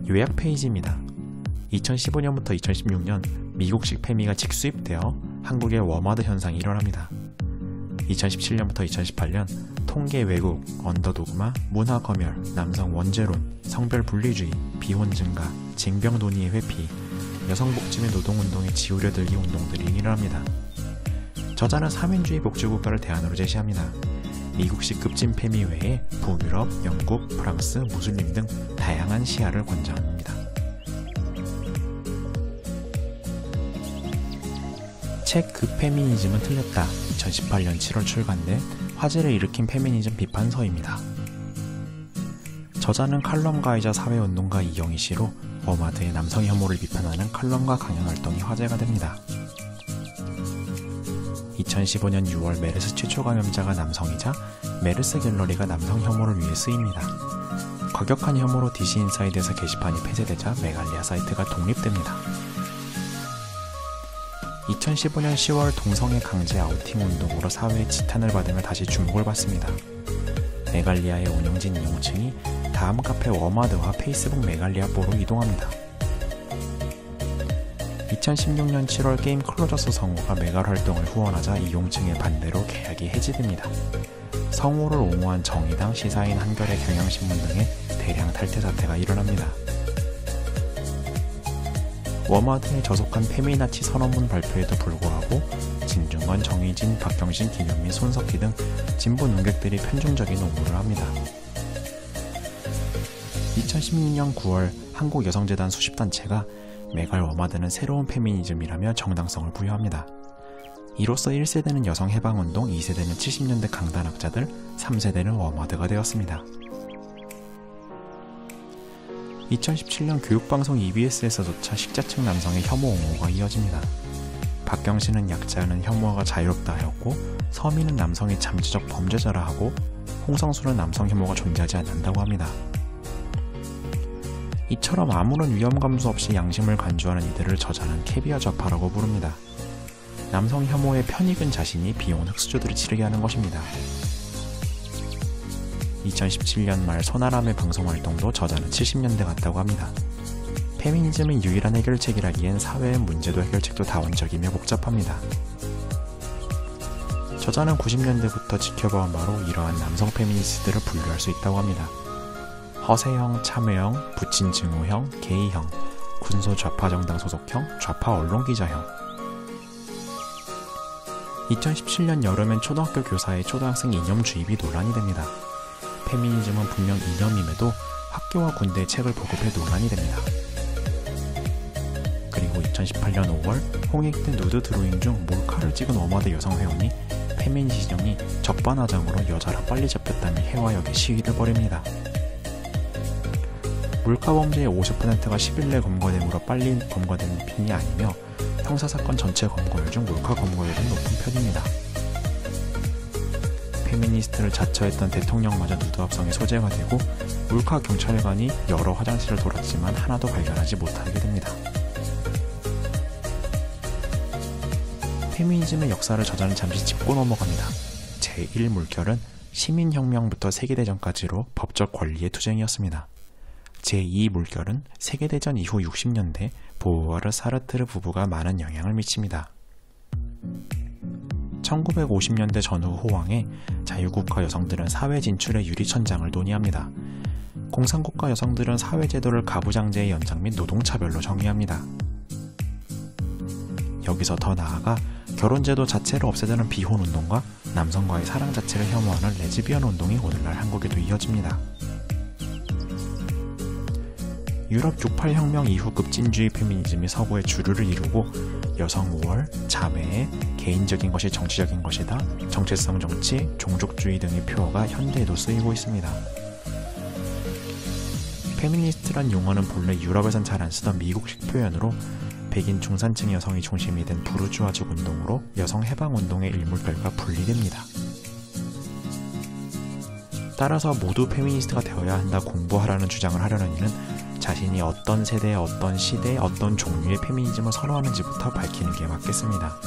요약 페이지입니다. 2015년부터 2016년 미국식 페미가 직수입되어 한국의 워마드 현상이 일어납니다. 2017년부터 2018년 통계 왜곡, 언더도그마, 문화 검열, 남성 원죄론, 성별 분리주의, 비혼 증가, 징병 논의의 회피, 여성 복지 및 노동운동의 지우려들기 운동들이 일어납니다. 저자는 3인주의 복지국가를 대안으로 제시합니다. 미국식 급진 페미 외에 북유럽, 영국, 프랑스, 무슬림 등 다양한 시야를 권장합니다. 책 그 페미니즘은 틀렸다. 2018년 7월 출간된 화제를 일으킨 페미니즘 비판서입니다. 저자는 칼럼가이자 사회운동가 이영희 씨로 워마드의 남성 혐오를 비판하는 칼럼과 강연 활동이 화제가 됩니다. 2015년 6월 메르스 최초 감염자가 남성이자 메르스 갤러리가 남성 혐오를 위해 쓰입니다. 과격한 혐오로 DC인사이드에서 게시판이 폐쇄되자 메갈리아 사이트가 독립됩니다. 2015년 10월 동성애 강제 아우팅 운동으로 사회의 지탄을 받으며 다시 주목을 받습니다. 메갈리아의 운영진 이용층이 다음 카페 워마드와 페이스북 메갈리아뽀로 이동합니다. 2016년 7월 게임 클로저스 성우가 메갈 활동을 후원하자 이용층의 반대로 계약이 해지됩니다. 성우를 옹호한 정의당, 시사인, 한겨레, 경향신문 등의 대량 탈퇴 사태가 일어납니다. 워마드에 저속한 페미나치 선언문 발표에도 불구하고 진중권, 정의진, 박경신, 김현민, 손석희 등 진보 논객들이 편중적인 옹호를 합니다. 2016년 9월 한국여성재단 수십 단체가 메갈 워마드는 새로운 페미니즘이라며 정당성을 부여합니다. 이로써 1세대는 여성해방운동, 2세대는 70년대 강단학자들, 3세대는 워마드가 되었습니다. 2017년 교육방송 EBS에서조차 식자층 남성의 혐오 옹호가 이어집니다. 박경신은 약자는 혐오가 자유롭다 하였고, 서민은 남성이 잠재적 범죄자라 하고, 홍성수는 남성 혐오가 존재하지 않는다고 합니다. 이처럼 아무런 위험 감수 없이 양심을 간주하는 이들을 저자는 캐비어 좌파라고 부릅니다. 남성 혐오에 편익은 자신이 비용은 흑수저들이 치르게 하는 것입니다. 2017년 말 소나람의 방송활동도 저자는 70년대 같다고 합니다. 페미니즘은 유일한 해결책이라기엔 사회의 문제도 해결책도 다원적이며 복잡합니다. 저자는 90년대부터 지켜봐온 바로 이러한 남성 페미니스트들을 분류할 수 있다고 합니다. 허세형, 참여형, 부친 증오형, 게이형, 군소 좌파 정당 소속형, 좌파 언론기자형. 2017년 여름엔 초등학교 교사의 초등학생 이념 주입이 논란이 됩니다. 페미니즘은 분명 이념임에도 학교와 군대에 책을 보급해 논란이 됩니다. 그리고 2018년 5월 홍익대 누드 드로잉 중 몰카를 찍은 워마드 여성회원이 페미니즘이 적반하장으로 여자라 빨리 잡혔다며 해와역에 시위를 벌입니다. 몰카 범죄의 50%가 10일 내 검거됨으로 빨리 검거되는 편이 아니며 형사사건 전체 검거율 중 몰카 검거율은 높은 편입니다. 페미니스트를 자처했던 대통령마저 누드합성의 소재가 되고 몰카 경찰관이 여러 화장실을 돌았지만 하나도 발견하지 못하게 됩니다. 페미니즘의 역사를 저자는 잠시 짚고 넘어갑니다. 제1물결은 시민혁명부터 세계대전까지로 법적 권리의 투쟁이었습니다. 제2물결은 세계대전 이후 60년대 보우아르 사르트르 부부가 많은 영향을 미칩니다. 1950년대 전후 호황에 자유국가 여성들은 사회 진출의 유리천장을 논의합니다. 공산국가 여성들은 사회제도를 가부장제의 연장 및 노동차별로 정의합니다. 여기서 더 나아가 결혼제도 자체를 없애자는 비혼운동과 남성과의 사랑 자체를 혐오하는 레즈비언 운동이 오늘날 한국에도 이어집니다. 유럽 68혁명 이후 급진주의 페미니즘이 서구의 주류를 이루고 여성 우월, 자매, 개인적인 것이 정치적인 것이다, 정체성 정치, 종족주의 등의 표어가 현대에도 쓰이고 있습니다. 페미니스트란 용어는 본래 유럽에선 잘 안 쓰던 미국식 표현으로 백인 중산층 여성이 중심이 된 부르주아적 운동으로 여성 해방 운동의 일물결과 분리됩니다. 따라서 모두 페미니스트가 되어야 한다 공부하라는 주장을 하려는 이는 자신이 어떤 세대, 어떤 시대, 어떤 종류의 페미니즘을 선호하는지부터 밝히는 게 맞겠습니다.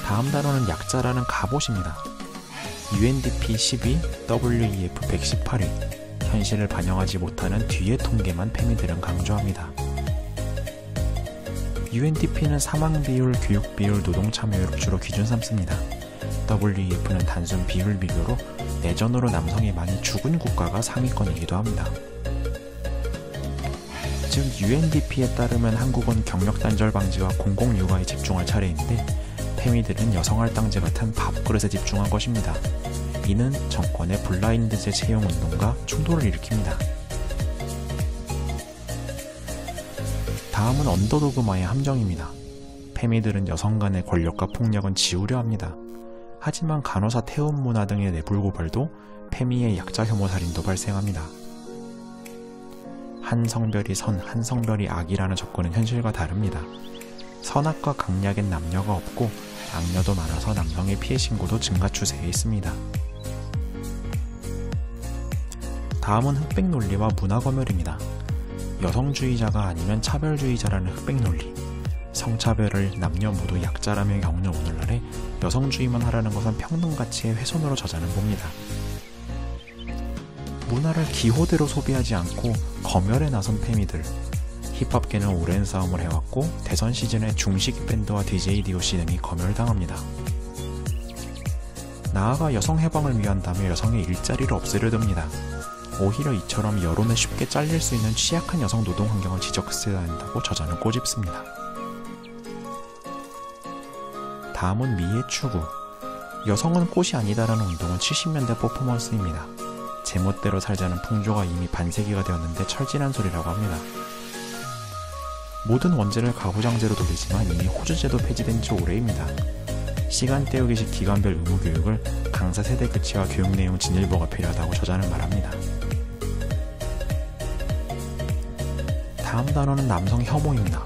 다음 단어는 약자라는 갑옷입니다. UNDP 12, WEF 118위, 현실을 반영하지 못하는 뒤의 통계만 페미들은 강조합니다. UNDP는 사망 비율, 교육 비율, 노동 참여율을 주로 기준 삼습니다. WEF는 단순 비율 비교로 내전으로 남성이 많이 죽은 국가가 상위권이기도 합니다. 즉 UNDP에 따르면 한국은 경력 단절 방지와 공공 육아에 집중할 차례인데 페미들은 여성 할당제 같은 밥그릇에 집중한 것입니다. 이는 정권의 블라인드제 채용 운동과 충돌을 일으킵니다. 다음은 언더도그마의 함정입니다. 페미들은 여성 간의 권력과 폭력은 지우려 합니다. 하지만 간호사 태움 문화 등의 내불고발도 페미의 약자 혐오 살인도 발생합니다. 한 성별이 선, 한 성별이 악이라는 접근은 현실과 다릅니다. 선악과 강약엔 남녀가 없고 악녀도 많아서 남성의 피해 신고도 증가 추세에 있습니다. 다음은 흑백 논리와 문화 검열입니다. 여성주의자가 아니면 차별주의자라는 흑백 논리. 성차별을 남녀 모두 약자라며 겪는 오늘날에 여성주의만 하라는 것은 평등가치의 훼손으로 저자는 봅니다. 문화를 기호대로 소비하지 않고 검열에 나선 페미들. 힙합계는 오랜 싸움을 해왔고 대선 시즌에 중식 밴드와 DJ DOC 등이 검열당합니다. 나아가 여성 해방을 위한다며 여성의 일자리를 없애려 듭니다. 오히려 이처럼 여론에 쉽게 잘릴 수 있는 취약한 여성 노동 환경을 지적했어야 한다고 저자는 꼬집습니다. 다음은 미의 추구. 여성은 꽃이 아니다라는 운동은 70년대 퍼포먼스입니다. 제멋대로 살자는 풍조가 이미 반세기가 되었는데 철진한 소리라고 합니다. 모든 원제를 가부장제로 돌리지만 이미 호주제도 폐지된 지 오래입니다. 시간 때우기식 기간별 의무교육을 강사 세대 교체와 교육 내용 진일보가 필요하다고 저자는 말합니다. 다음 단어는 남성 혐오입니다.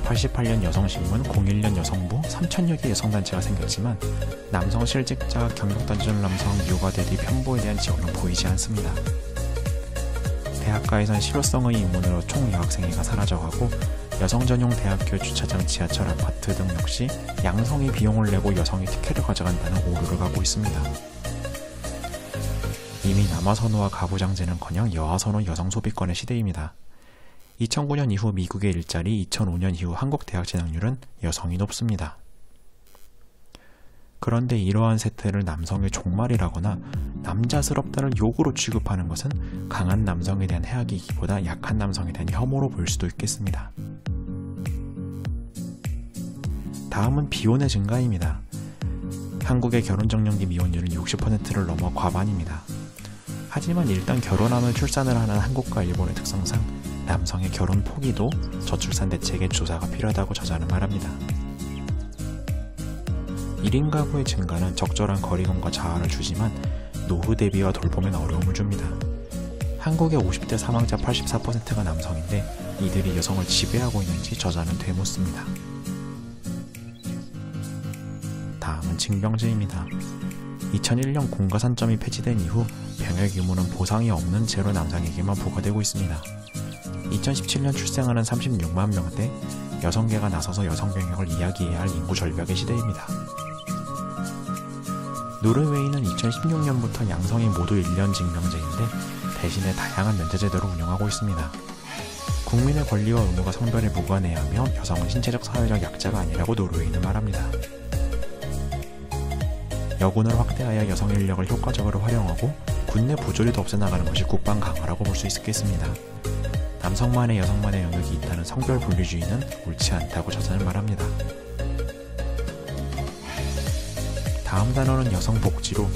88년 여성신문, 01년 여성부, 3000여 개 여성단체가 생겼지만 남성 실직자, 경력단절 남성, 육아 대리 편보에 대한 지원은 보이지 않습니다. 대학가에선 실효성의 이문으로 총여학생회가 사라져가고 여성 전용 대학교 주차장, 지하철, 아파트 등 역시 양성이 비용을 내고 여성이 티켓을 가져간다는 오류를 가고 있습니다. 이미 남아선호와 가부장제는커녕 여아선호 여성 소비권의 시대입니다. 2009년 이후 미국의 일자리, 2005년 이후 한국 대학 진학률은 여성이 높습니다. 그런데 이러한 세태를 남성의 종말이라거나 남자스럽다를 욕으로 취급하는 것은 강한 남성에 대한 해악이기보다 약한 남성에 대한 혐오로 보일 수도 있겠습니다. 다음은 비혼의 증가입니다. 한국의 결혼정년기 미혼율은 60%를 넘어 과반입니다. 하지만 일단 결혼하면 출산을 하는 한국과 일본의 특성상 남성의 결혼 포기도 저출산 대책의 조사가 필요하다고 저자는 말합니다. 1인 가구의 증가는 적절한 거리감과 자아를 주지만 노후 대비와 돌봄엔 어려움을 줍니다. 한국의 50대 사망자 84%가 남성인데 이들이 여성을 지배하고 있는지 저자는 되묻습니다. 다음은 징병제입니다. 2001년 공가산점이 폐지된 이후 병역 의무는 보상이 없는 채로 남성에게만 부과되고 있습니다. 2017년 출생하는 36만 명대 여성계가 나서서 여성 병역을 이야기해야 할 인구 절벽의 시대입니다. 노르웨이는 2016년부터 양성이 모두 1년 징병제인데 대신에 다양한 면제제도를 운영하고 있습니다. 국민의 권리와 의무가 성별에 무관해야 하며 여성은 신체적 사회적 약자가 아니라고 노르웨이는 말합니다. 여군을 확대하여 여성 인력을 효과적으로 활용하고 군내 부조리도 없애나가는 것이 국방 강화라고 볼 수 있겠습니다. 남성만의 여성만의 영역이 있다는 성별 분리주의는 옳지 않다고 저자는 말합니다. 다음 단어는 여성 복지로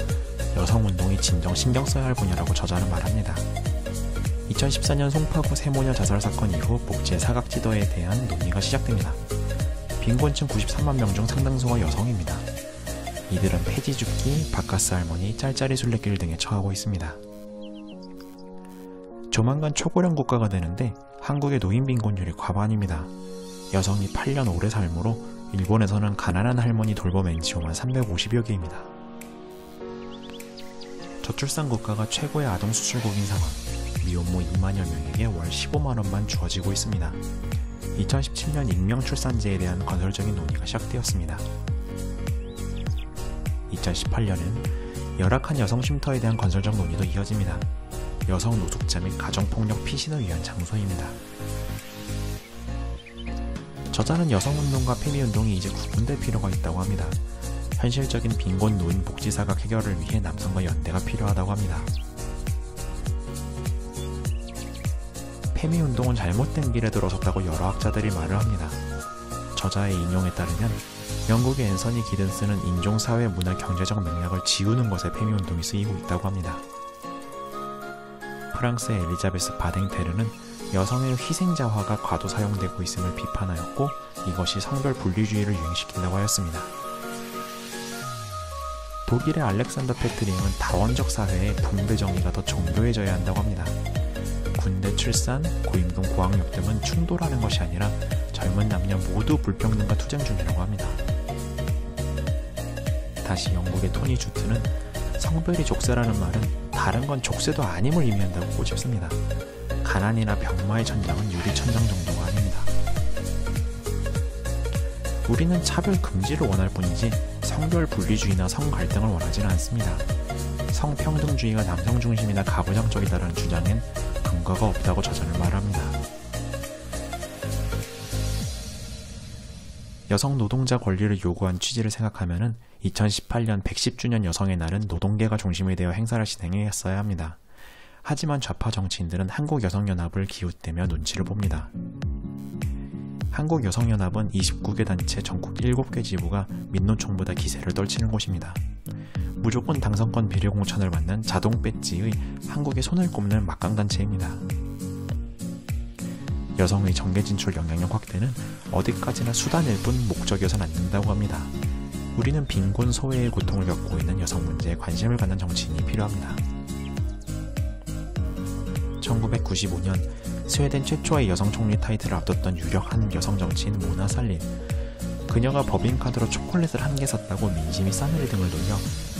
여성운동이 진정 신경 써야 할 분야라고 저자는 말합니다. 2014년 송파구 세모녀 자살 사건 이후 복지의 사각지대에 대한 논의가 시작됩니다. 빈곤층 93만 명 중 상당수가 여성입니다. 이들은 폐지 죽기, 바카스 할머니, 짤짤이 술래길 등에 처하고 있습니다. 조만간 초고령 국가가 되는데 한국의 노인 빈곤율이 과반입니다. 여성이 8년 오래 살므로 일본에서는 가난한 할머니 돌봄 NGO만 350여 개입니다. 저출산 국가가 최고의 아동 수출국인 상황, 미혼모 2만여 명에게 월 15만원만 주어지고 있습니다. 2017년 익명 출산제에 대한 건설적인 논의가 시작되었습니다. 2018년엔 열악한 여성 쉼터에 대한 건설적 논의도 이어집니다. 여성 노숙자 및 가정폭력 피신을 위한 장소입니다. 저자는 여성운동과 페미운동이 이제 구분될 필요가 있다고 합니다. 현실적인 빈곤 노인 복지 사각 해결을 위해 남성과 연대가 필요하다고 합니다. 페미운동은 잘못된 길에 들어섰다고 여러 학자들이 말을 합니다. 저자의 인용에 따르면 영국의 앤서니 기든스는 인종사회 문화 경제적 맥락을 지우는 것에 페미운동이 쓰이고 있다고 합니다. 프랑스의 엘리자베스 바댕테르는 여성의 희생자화가 과도 사용되고 있음을 비판하였고 이것이 성별 분리주의를 유행시킨다고 하였습니다. 독일의 알렉산더 페트링은 다원적 사회에 분배 정의가 더 정교해져야 한다고 합니다. 군대 출산, 고임금 고학력 등은 충돌하는 것이 아니라 젊은 남녀 모두 불평등과 투쟁 중이라고 합니다. 다시 영국의 토니 주트는 성별이 족쇄라는 말은 다른 건 족쇄도 아님을 의미한다고 꼬집습니다. 가난이나 병마의 천장은 유리천장 정도가 아닙니다. 우리는 차별 금지를 원할 뿐이지 성별 분리주의나 성갈등을 원하지는 않습니다. 성평등주의가 남성 중심이나 가부장적이다라는 주장엔 근거가 없다고 저자는 말합니다. 여성 노동자 권리를 요구한 취지를 생각하면 2018년 110주년 여성의 날은 노동계가 중심이 되어 행사를 진행했어야 합니다. 하지만 좌파 정치인들은 한국여성연합을 기웃대며 눈치를 봅니다. 한국여성연합은 29개 단체 전국 7개 지부가 민노총보다 기세를 떨치는 곳입니다. 무조건 당선권 비례 공천을 받는 자동 배지의 한국에 손을 꼽는 막강단체입니다. 여성의 정계 진출 영향력 확대는 어디까지나 수단일 뿐 목적이어서는 안 된다고 합니다. 우리는 빈곤 소외의 고통을 겪고 있는 여성 문제에 관심을 갖는 정치인이 필요합니다. 1995년 스웨덴 최초의 여성 총리 타이틀을 앞뒀던 유력한 여성 정치인 모나 살린. 그녀가 법인카드로 초콜릿을 한 개 샀다고 민심이 싸늘이 등을 돌려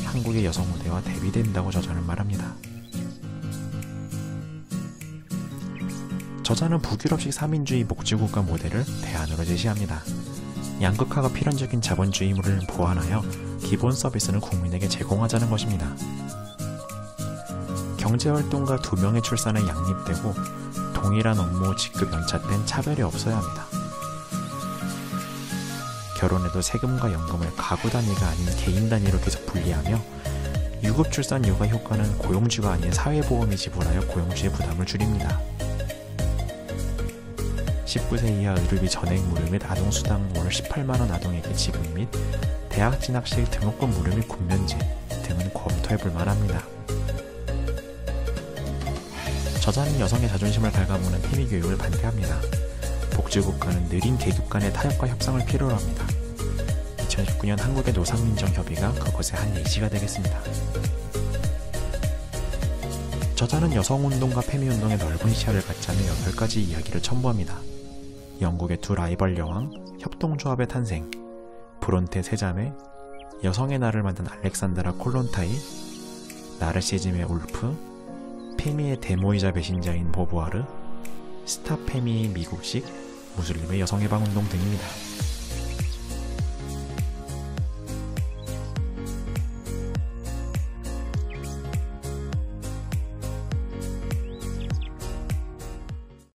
한국의 여성 무대와 대비된다고 저자는 말합니다. 저자는 북유럽식 3인주의 복지국가 모델을 대안으로 제시합니다. 양극화가 필연적인 자본주의를 보완하여 기본 서비스는 국민에게 제공하자는 것입니다. 경제활동가 2명의 출산에 양립되고 동일한 업무 직급 연차된 차별이 없어야 합니다. 결혼에도 세금과 연금을 가구 단위가 아닌 개인 단위로 계속 분리하며 유급 출산 육아 효과는 고용주가 아닌 사회보험이 지불하여 고용주의 부담을 줄입니다. 19세 이하 의료비 전액 무료 및 아동수당 월 18만원 아동에게 지급 및 대학 진학 시 등록금 무료 및 군면제 등은 검토해볼 만합니다. 저자는 여성의 자존심을 갉아먹는 페미교육을 반대합니다. 복지국가는 느린 계급 간의 타협과 협상을 필요로 합니다. 2019년 한국의 노상민정협의가 그것의 한 예시가 되겠습니다. 저자는 여성운동과 페미운동의 넓은 시야를 갖자며 8가지 이야기를 첨부합니다. 영국의 두 라이벌 여왕, 협동조합의 탄생, 브론테 세자매, 여성의 날을 만든 알렉산드라 콜론타이, 나르시즘의 울프, 페미의 데모이자 배신자인 보부아르, 스탑 페미의 미국식, 무슬림의 여성해방운동 등입니다.